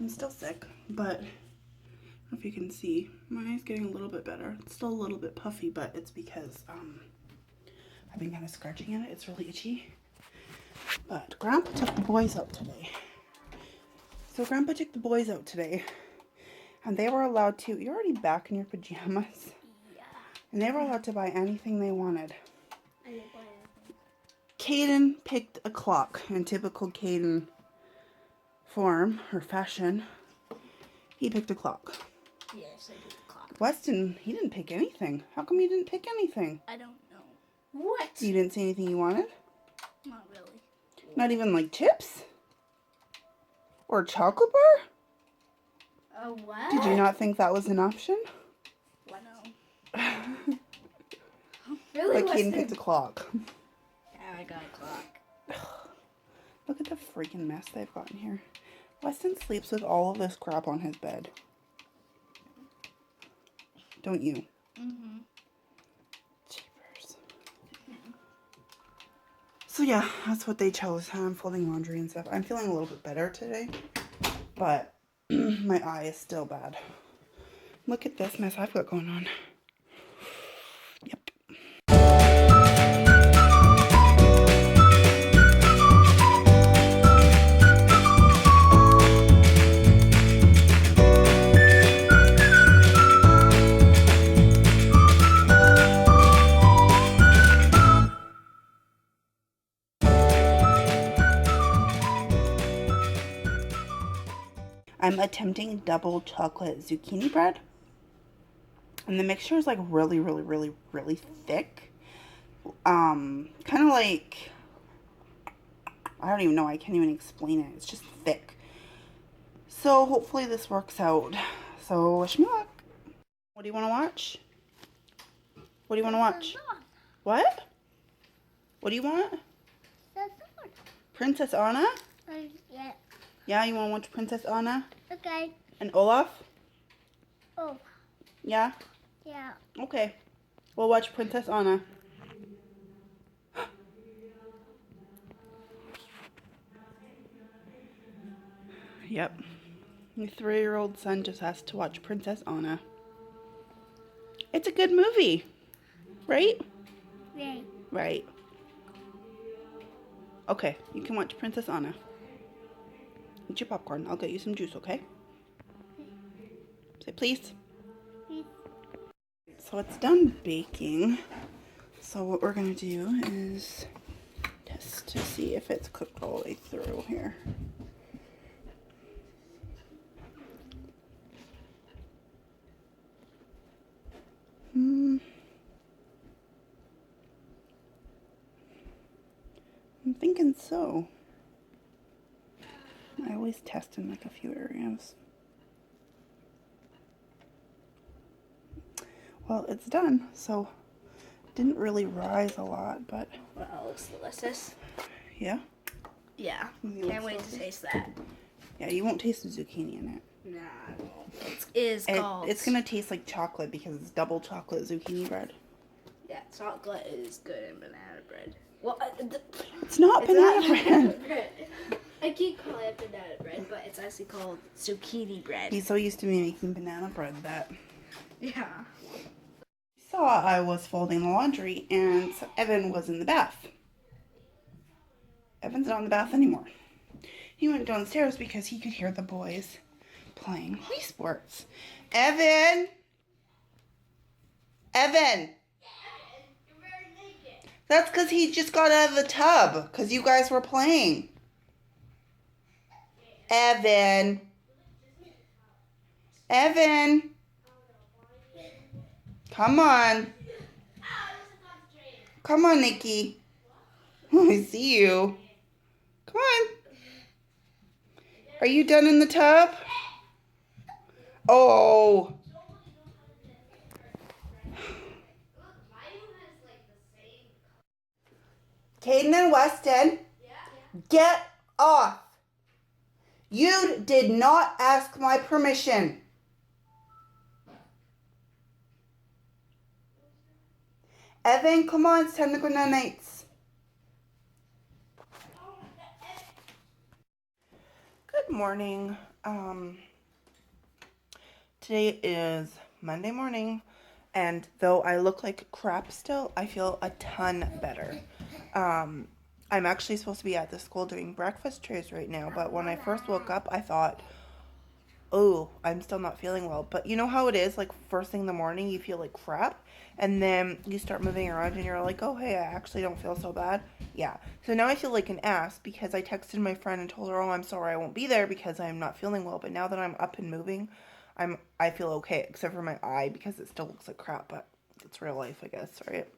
I'm still sick, but I don't know if you can see. My eye's getting a little bit better. It's still a little bit puffy, but it's because I've been kind of scratching at it. It's really itchy. But Grandpa took the boys out today. So Grandpa took the boys out today, and they were allowed to, you're already back in your pajamas. Yeah. And they were allowed to buy anything they wanted. I didn't buy anything. Kayden picked a clock in typical Kayden form or fashion. He picked a clock. Yes, I did the clock. Weston, he didn't pick anything. How come you didn't pick anything? I don't know. What? You didn't see anything you wanted? Not really. Not even like chips? Or a chocolate bar? What? Did you not think that was an option? Well, no. Really? But Kayden picked a clock. Yeah, I got a clock. Look at the freaking mess they've got in here. Weston sleeps with all of this crap on his bed. Don't you? Mm-hmm. Jeepers. So yeah, that's what they chose. I'm folding laundry and stuff. I'm feeling a little bit better today, but my eye is still bad. Look at this mess I've got going on. Yep. I'm attempting double chocolate zucchini bread. And the mixture is like really, really, really, really thick. Kind of like, I don't even know. I can't even explain it. It's just thick. So hopefully this works out. So wish me luck. What do you want to watch? What do you want to watch? What? What do you want? Princess Anna? Yeah. Yeah, you want to watch Princess Anna? Okay. And Olaf? Oh. Yeah? Yeah. Okay. We'll watch Princess Anna. Yep. Your 3-year-old son just has to watch Princess Anna. It's a good movie. Right? Right. Right. Okay, you can watch Princess Anna. Eat your popcorn. I'll get you some juice, okay? Say please. Please. So it's done baking. So what we're going to do is test to see if it's cooked all the way through here. I'm thinking so. I always test in like a few areas. Well, it's done, so didn't really rise a lot, but Well, it looks delicious. yeah. Yeah. It Can't wait looks to taste that. Yeah, you won't taste the zucchini in it. Nah, I won't. It's gonna taste like chocolate because it's double chocolate zucchini bread. Yeah, chocolate is good in banana bread. Well, It's not banana bread. bread. I keep calling it banana bread, but it's actually called zucchini bread. He's so used to me making banana bread that Yeah. saw I was folding the laundry and Evan was in the bath. Evan's not in the bath anymore. He went downstairs because he could hear the boys playing Wii Sports. Evan! Evan! That's because he just got out of the tub because you guys were playing. Evan! Evan! Come on. Come on, Nikki. I see you. Come on. Are you done in the tub? Oh. Kayden and Weston, get off. You did not ask my permission. Evan, come on, it's time to go night-nights. Good morning. Today is Monday morning, and though I look like crap still, I feel a ton better. I'm actually supposed to be at the school doing breakfast trays right now, but when I first woke up, I thought, oh, I'm still not feeling well. But you know how it is, like first thing in the morning, you feel like crap, and then you start moving around and you're like, oh, hey, I actually don't feel so bad. Yeah. So now I feel like an ass because I texted my friend and told her, oh, I'm sorry I won't be there because I'm not feeling well. But now that I'm up and moving, I feel okay, except for my eye because it still looks like crap, but it's real life, I guess, right?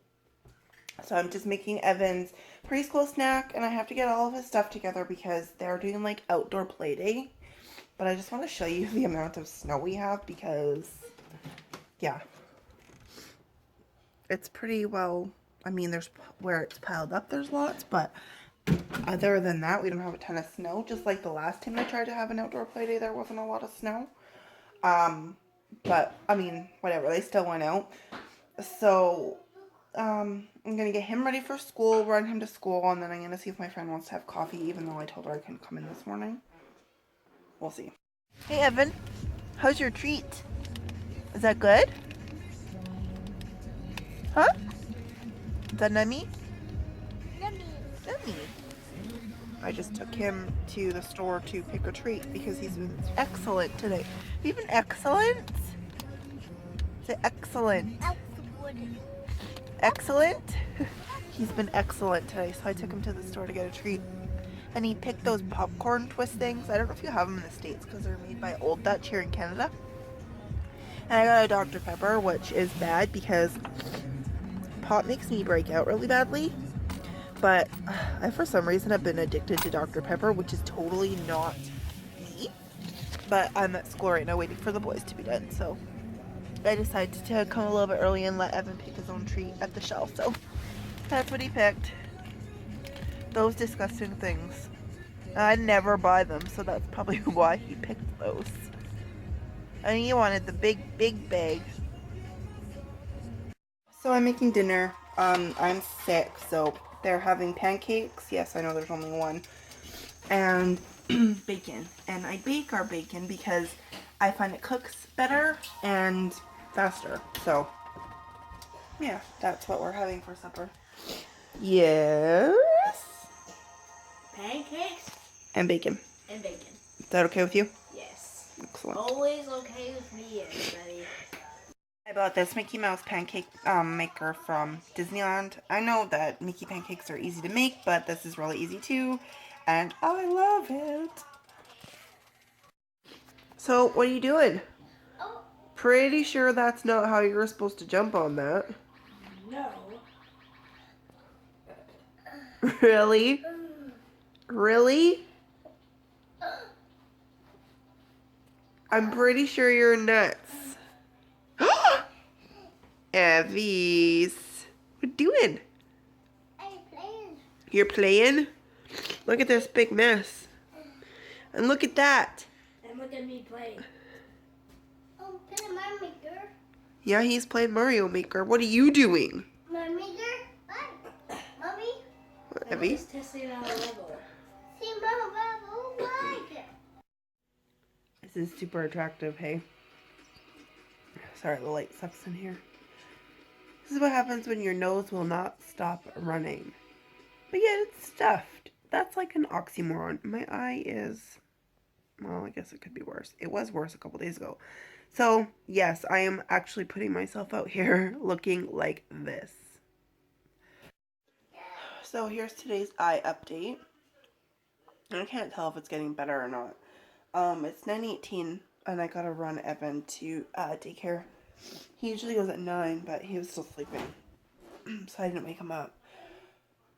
So I'm just making Evan's preschool snack, and I have to get all of his stuff together because they're doing like outdoor play day. But I just want to show you the amount of snow we have because, yeah, it's pretty well, I mean, there's where it's piled up, there's lots, but other than that, we don't have a ton of snow. Just like the last time I tried to have an outdoor play day, there wasn't a lot of snow. But, I mean, whatever, they still went out. So, I'm going to get him ready for school, run him to school, and then I'm going to see if my friend wants to have coffee, even though I told her I couldn't come in this morning. We'll see. Hey, Evan. How's your treat? Is that good? Huh? Is that nummy? Nummy. I just took him to the store to pick a treat because he's been excellent today. You've been excellent? Say excellent. Excellent? He's been excellent today, so I took him to the store to get a treat. And he picked those popcorn twist things. I don't know if you have them in the States because they're made by Old Dutch here in Canada. And I got a Dr. Pepper, which is bad because pop makes me break out really badly. But I, for some reason, have been addicted to Dr. Pepper, which is totally not me. But I'm at school right now waiting for the boys to be done, so I decided to come a little bit early and let Evan pick his own treat at the shelf. So that's what he picked. Those disgusting things. I never buy them, so that's probably why he picked those. And he wanted the big bag. So I'm making dinner. I'm sick, so they're having pancakes. Yes, I know there's only one. And bacon. And I bake our bacon because I find it cooks better and faster. So, yeah, that's what we're having for supper. Yes. Pancakes And bacon. and bacon. Is that okay with you? Yes. Excellent. Always okay with me, everybody. I bought this Mickey Mouse pancake maker from Disneyland. I know that Mickey pancakes are easy to make, but this is really easy too, and I love it. So, what are you doing? Oh. Pretty sure that's not how you were supposed to jump on that. No. Really? Really? I'm pretty sure you're nuts. Evie's. What you doing? I'm playing. You're playing? Look at this big mess. And look at that. And look at me playing. Oh, playing Mario Maker. Yeah, he's playing Mario Maker. What are you doing? Mario Maker? What? Mommy? What, I'm Evie? just testing out a level. See, Mama, what? This is super attractive, hey? Sorry, the light sucks in here. This is what happens when your nose will not stop running. But yet it's stuffed. That's like an oxymoron. My eye is... Well, I guess it could be worse. It was worse a couple days ago. So, yes, I am actually putting myself out here looking like this. So, here's today's eye update. I can't tell if it's getting better or not. It's 9:18, and I gotta run Evan to daycare. He usually goes at 9, but he was still sleeping, so I didn't wake him up.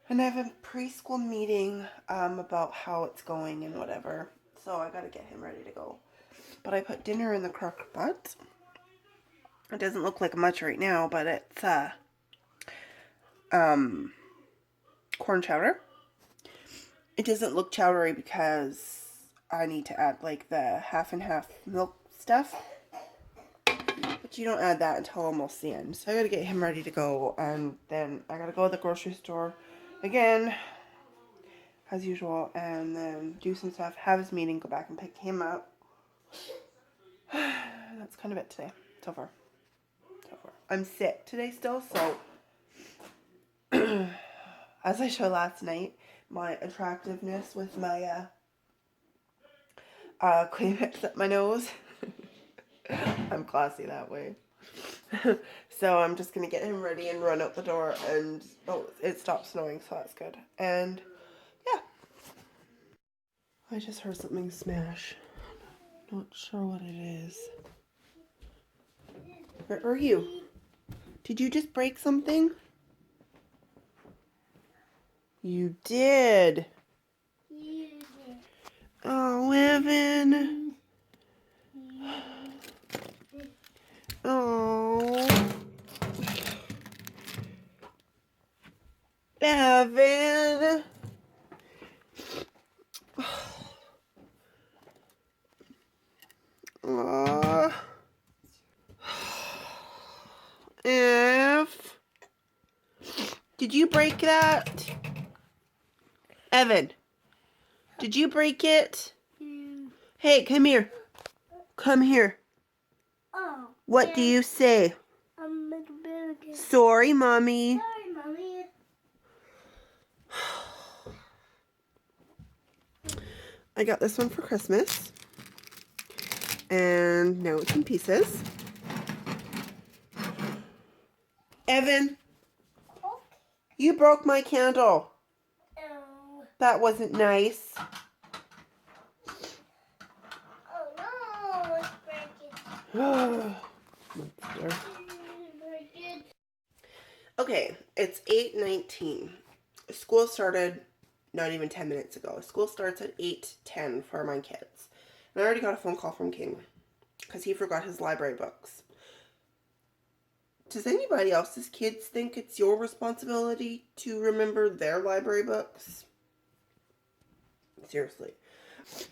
And I have a preschool meeting about how it's going and whatever. So I gotta get him ready to go. But I put dinner in the crock pot. It doesn't look like much right now, but it's corn chowder. It doesn't look chowdery because I need to add like the half and half milk stuff. But you don't add that until almost the end. So I gotta get him ready to go, and then I gotta go to the grocery store again. as usual, and then do some stuff, have his meeting, go back and pick him up. That's kind of it today, so far. I'm sick today still, so as I showed last night, my attractiveness with my Kleenex up my nose. I'm classy that way. So I'm just gonna get him ready and run out the door, and oh, it stopped snowing, so that's good. And yeah, I just heard something smash. Not sure what it is. Where are you? Did you just break something? You did. Oh, Evan. Oh. Evan. Aww. Did you break that? Evan, did you break it? Hey, come here. Come here. Oh. What do you say? Sorry, Mommy. Sorry, Mommy. I got this one for Christmas. And now it's in pieces. Evan, you broke my candle. Oh. That wasn't nice. Oh no, let's break it. Okay, it's 8:19. School started not even 10 minutes ago. School starts at 8:10 for my kids. And I already got a phone call from King because he forgot his library books. Does anybody else's kids think it's your responsibility to remember their library books? Seriously.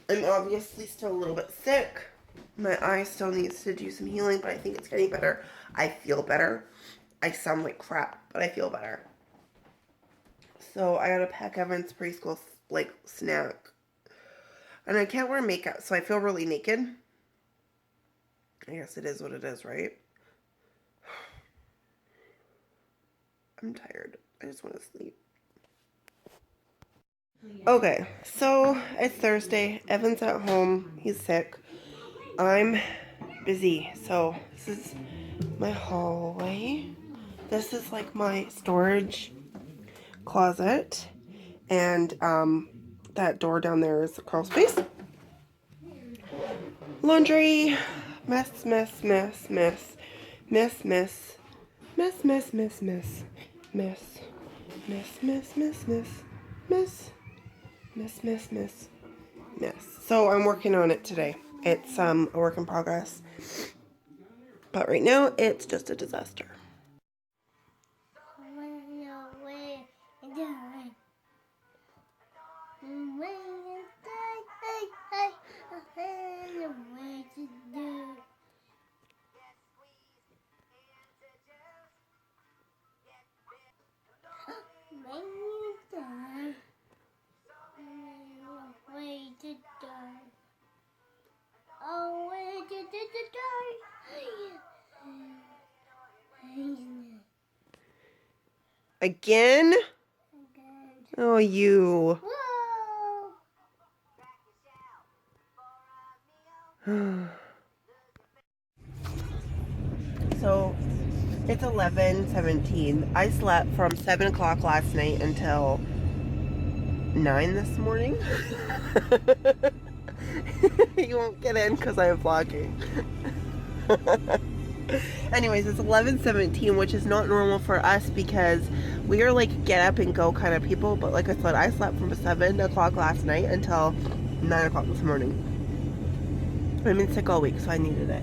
I'm obviously still a little bit sick. My eye still needs to do some healing, but I think it's getting better. I feel better. I sound like crap, but I feel better. So I gotta pack Evan's preschool snack. And I can't wear makeup, so I feel really naked. I guess it is what it is, right? I'm tired. I just want to sleep. Okay, so it's Thursday. Evan's at home. He's sick. I'm busy. So this is my hallway. This is like my storage closet. And that door down there is the crawl space. Laundry. Mess, mess, mess, mess. Mess, mess. Mess, mess, mess, mess. Mess. Mess, mess, mess, mess. Mess. Mess, mess, mess. Mess. So I'm working on it today. It's a work in progress. But right now, it's just a disaster. Again? Oh, you. So, it's 11:17. I slept from 7 o'clock last night until 9 this morning. You won't get in because I'm vlogging. Anyways, it's 11:17, which is not normal for us because we are like get up and go kind of people. But like I said, I slept from 7 o'clock last night until 9 o'clock this morning. I've been sick all week, so I needed it.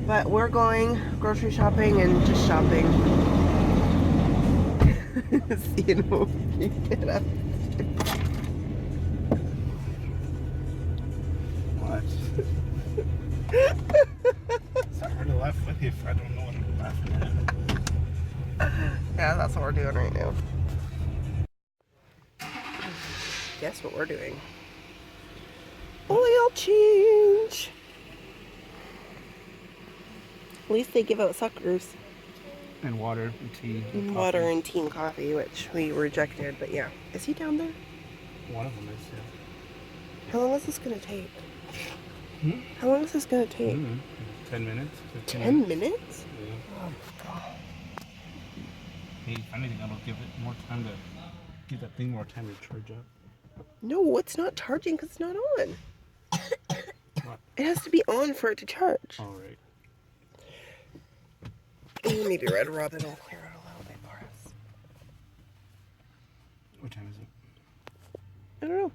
But we're going grocery shopping and just shopping. Seeing what we get up. What? So I would have left with you if I don't know what I'm laughing at. Yeah, that's what we're doing right now. Guess what we're doing? Oil change. At least they give out suckers. And water and tea. And water and tea and coffee, which we rejected, but yeah. Is he down there? One of them is, yeah. How long is this gonna take? Hmm? How long is this gonna take? 10 minutes. 10 minutes? Yeah. Oh god. Hey, if anything, that'll give it more time to give that thing more time to charge up. No, it's not charging because it's not on. What? It has to be on for it to charge. All right. Maybe Red Robin will clear it a little bit for us. What time is it? I don't know.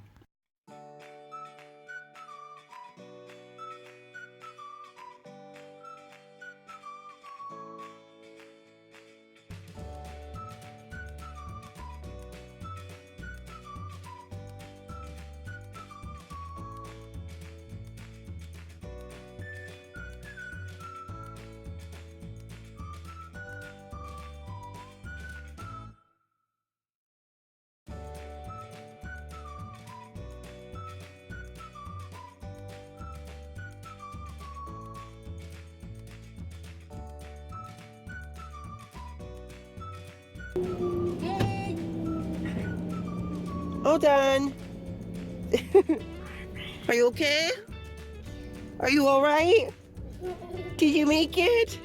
All done. Are you okay? Are you all right? Did you make it?